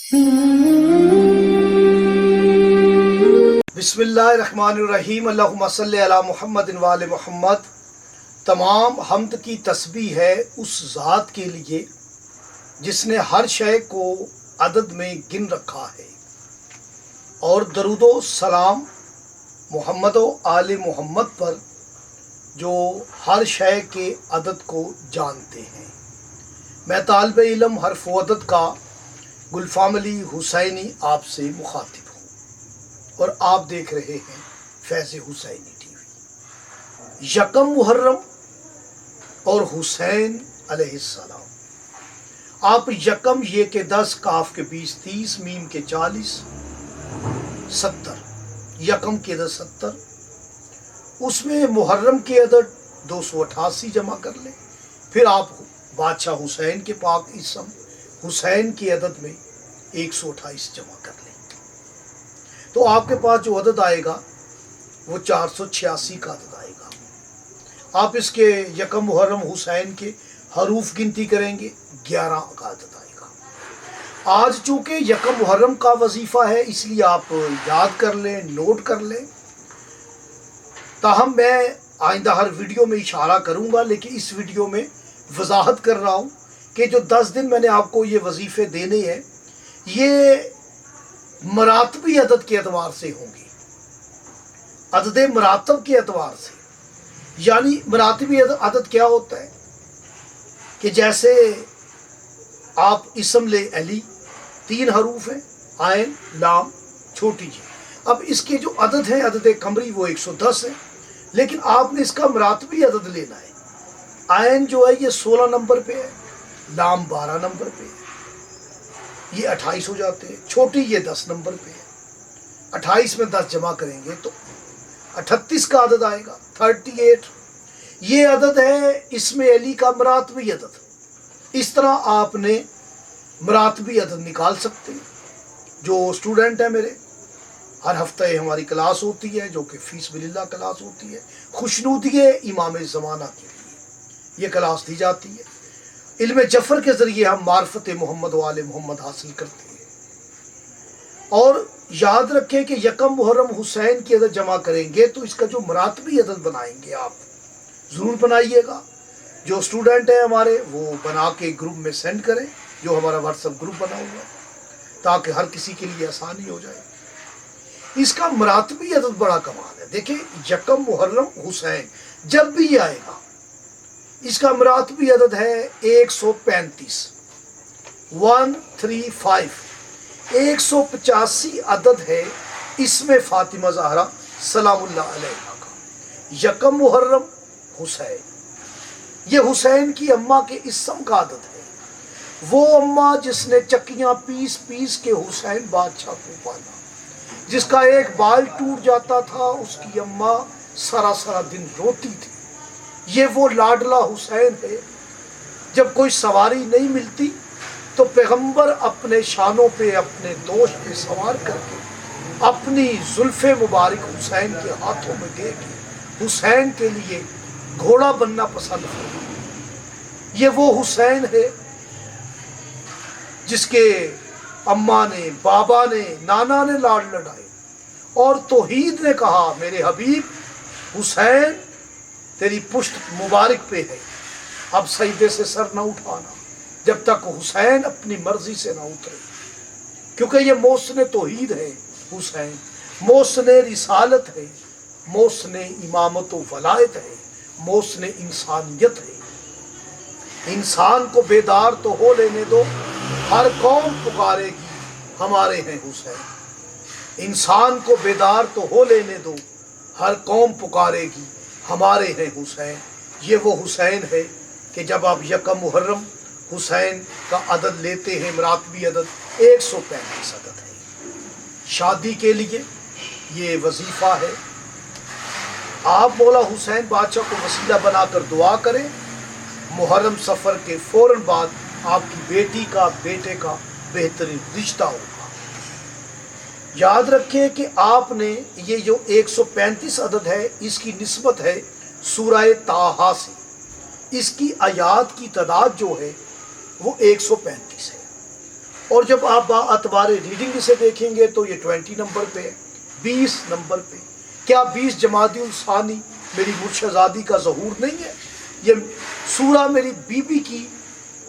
بسم اللہ الرحمن الرحیم، اللہم صلی علی محمد و آل محمد۔ تمام حمد کی تسبیح ہے اس ذات کے لیے جس نے ہر شے کو عدد میں گن رکھا ہے، اور درود و سلام محمد و آل محمد پر جو ہر شے کے عدد کو جانتے ہیں۔ میں طالب علم حرف و عدد کا گلفام علی حسینی آپ سے مخاطب ہوں، اور آپ دیکھ رہے ہیں فیض حسینی ٹی وی۔ یکم محرم اور حسین علیہ السلام۔ آپ یکم یہ کہ 10، کاف کے 20، 30، میم کے 40، 70، یکم کے عدد 70، اس میں محرم کے عدد 288 جمع کر لیں، پھر آپ بادشاہ حسین کے پاک اسم حسین کی عدد میں 128 جمع کر لیں، تو آپ کے پاس جو عدد آئے گا وہ 486 کا عدد آئے گا۔ آپ اس کے یکم محرم حسین کے حروف گنتی کریں گے، 11 کا عدد آئے گا۔ آج چونکہ یکم محرم کا وظیفہ ہے، اس لیے آپ یاد کر لیں، نوٹ کر لیں۔ تاہم میں آئندہ ہر ویڈیو میں اشارہ کروں گا، لیکن اس ویڈیو میں وضاحت کر رہا ہوں کہ جو 10 دن میں نے آپ کو یہ وظیفے دینے ہیں، یہ مراتبی عدد کے اعتبار سے ہوں گے، عدد مراتب کے اعتبار سے۔ یعنی مراتبی عدد کیا ہوتا ہے کہ جیسے آپ اسم لے علی، 3 حروف ہیں، عین، لام، چھوٹی جی۔ اب اس کے جو عدد ہیں عدد قمری وہ 110 ہے، لیکن آپ نے اس کا مراتبی عدد لینا ہے۔ عین جو ہے یہ 16 نمبر پہ ہے، لام 12 نمبر پہ ہے، یہ 28 ہو جاتے ہیں۔ چھوٹی یہ 10 نمبر پہ ہے، 28 میں 10 جمع کریں گے تو 38 کا عدد آئے گا، 38۔ یہ عدد ہے اسم علی کا مراتبی عدد۔ اس طرح آپ نے مراتبی عدد نکال سکتے ہیں۔ جو اسٹوڈنٹ ہیں میرے، ہر ہفتہ ہماری کلاس ہوتی ہے جو کہ فی سبیل اللہ کلاس ہوتی ہے، خوشنودی امام زمانہ کے لیے یہ کلاس دی جاتی ہے۔ علم جفر کے ذریعے ہم معرفت محمد و آل محمد حاصل کرتے ہیں۔ اور یاد رکھیں کہ یکم محرم حسین کی عدد جمع کریں گے تو اس کا جو مراتبی عدد بنائیں گے آپ ضرور بنائیے گا۔ جو اسٹوڈنٹ ہیں ہمارے وہ بنا کے گروپ میں سینڈ کریں، جو ہمارا واٹس ایپ گروپ بنا ہوا ہے، تاکہ ہر کسی کے لیے آسانی ہو جائے۔ اس کا مراتبی عدد بڑا کمال ہے۔ دیکھیں یکم محرم حسین جب بھی یہ آئے گا، اس کا مراتبی عدد ہے 135، 135۔ 185 عدد ہے اسم فاطمہ زہرا سلام اللہ علیہا کا، یکم محرم حسین۔ یہ حسین کی اماں کے اسم کا عدد ہے، وہ اماں جس نے چکیاں پیس پیس کے حسین بادشاہ کو پالا، جس کا ایک بال ٹوٹ جاتا تھا اس کی اماں سارا سارا دن روتی تھی۔ یہ وہ لاڈلا حسین ہے، جب کوئی سواری نہیں ملتی تو پیغمبر اپنے شانوں پہ اپنے دوش پہ سوار کر کے اپنی زلف مبارک حسین کے ہاتھوں میں دے کے حسین کے لیے گھوڑا بننا پسند کرتا۔ یہ وہ حسین ہے جس کے اماں نے، بابا نے، نانا نے لاڑ لڑائے، اور توحید نے کہا میرے حبیب حسین تیری پشت مبارک پہ ہے، اب سجدے سے سر نہ اٹھانا جب تک حسین اپنی مرضی سے نہ اترے، کیونکہ یہ محسن توحید ہے حسین، محسن رسالت ہے، محسن امامت و ولایت ہے، محسن انسانیت ہے۔ انسان کو بیدار تو ہو لینے دو، ہر قوم پکارے گی ہمارے ہیں حسین۔ انسان کو بیدار تو ہو لینے دو، ہر قوم پکارے گی ہمارے ہیں حسین۔ یہ وہ حسین ہے کہ جب آپ یکم محرم حسین کا عدد لیتے ہیں، مراتبی عدد 135 عدد ہے۔ شادی کے لیے یہ وظیفہ ہے۔ آپ مولا حسین بادشاہ کو وسیلہ بنا کر دعا کریں، محرم سفر کے فوراً بعد آپ کی بیٹی کا بیٹے کا بہترین رشتہ ہوگا۔ یاد رکھیں کہ آپ نے یہ جو 135 عدد ہے، اس کی نسبت ہے سورہ طٰہٰ سے۔ اس کی آیات کی تعداد جو ہے وہ 135 ہے، اور جب آپ اعتبار ریڈنگ اسے دیکھیں گے تو یہ 20 نمبر پہ ہے، 20 نمبر پہ۔ کیا 20 جمادی الثانی میری مرشدزادی کا ظہور نہیں ہے؟ یہ سورہ میری بی بی کی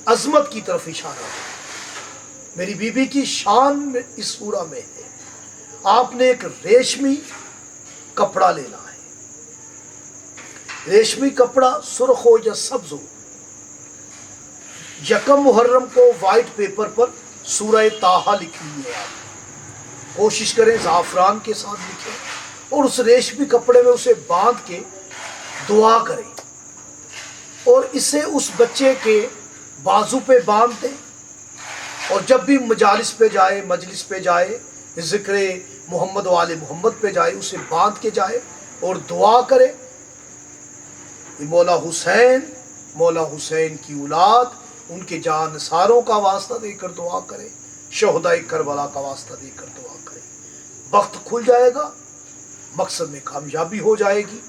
عظمت کی طرف اشارہ ہے، میری بی بی کی شان میں اس سورہ میں ہے۔ آپ نے ایک ریشمی کپڑا لینا ہے، ریشمی کپڑا سرخ ہو یا سبز ہو۔ یکم محرم کو وائٹ پیپر پر سورہ طٰہٰ لکھنی ہے، آپ کوشش کریں زعفران کے ساتھ لکھیں اور اس ریشمی کپڑے میں اسے باندھ کے دعا کریں اور اسے اس بچے کے بازو پہ باندھ دیں، اور جب بھی مجلس پہ جائے ذکر محمد و آل محمد پہ جائے اسے باندھ کے جائے اور دعا کرے، مولا حسین کی اولاد ان کے جانثاروں کا واسطہ دے کر دعا کرے، شہدائے کربلا کا واسطہ دے کر دعا کرے، وقت کھل جائے گا، مقصد میں کامیابی ہو جائے گی۔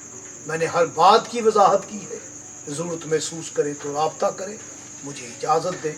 میں نے ہر بات کی وضاحت کی ہے، ضرورت محسوس کرے تو رابطہ کرے۔ مجھے اجازت دیں۔